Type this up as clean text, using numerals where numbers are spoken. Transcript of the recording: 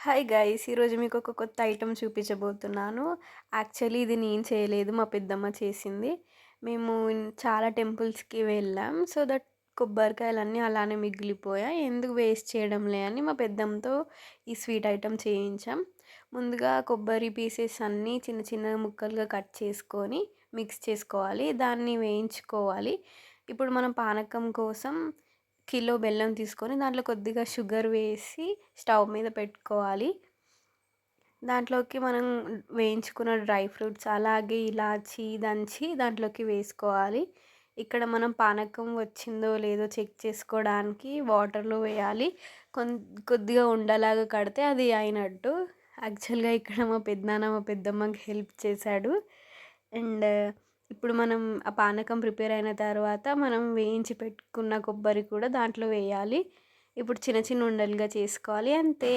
Hi guys! ఈరోజు మీకు ఒక కొత్త ఐటెమ్ చూపించబోతున్నాను. యాక్చువల్లీ ఇది నేను చేయలేదు. మా పెద్దమ్మ చేసింది. మేము చాలా టెంపుల్స్‌కి వెళ్ళాం. సో దట్ కొబ్బరికాయలన్నీ అలానే మిగిలిపోయాయి. ఎందుకు వేస్ట్ చేయడంలే అని మా పెద్దమ్మతో ఈ స్వీట్ ఐటెమ్ చేయించాం. ముందుగా కొబ్బరి పీసెస్ అన్నీ చిన్న చిన్న ముక్కలుగా కట్ చేసుకొని మిక్స్ చేసుకోవాలి. దాన్ని వేయించుకోవాలి. ఇప్పుడు మనం పానకం కోసం కిలో బెల్లం తీసుకొని దాంట్లో కొద్దిగా షుగర్ వేసి స్టవ్ మీద పెట్టుకోవాలి. దాంట్లోకి మనం వేయించుకున్న డ్రై ఫ్రూట్స్ అలాగే ఇలాచీ దంచి దాంట్లోకి వేసుకోవాలి. ఇక్కడ మనం పానకం వచ్చిందో లేదో చెక్ చేసుకోవడానికి వాటర్‌లో వేయాలి. కొన్ కొద్దిగా ఉండలాగా కడితే అది అయినట్టు. యాక్చువల్‌గా ఇక్కడ మా పెదనాన్న, మా పెద్దమ్మకి హెల్ప్ చేశాడు. అండ్ ఇప్పుడు మనం ఆ పానకం ప్రిపేర్ అయిన తర్వాత మనం వేయించి పెట్టుకున్న కొబ్బరి కూడా దాంట్లో వేయాలి. ఇప్పుడు చిన్న చిన్న ఉండలుగా చేసుకోవాలి అంతే.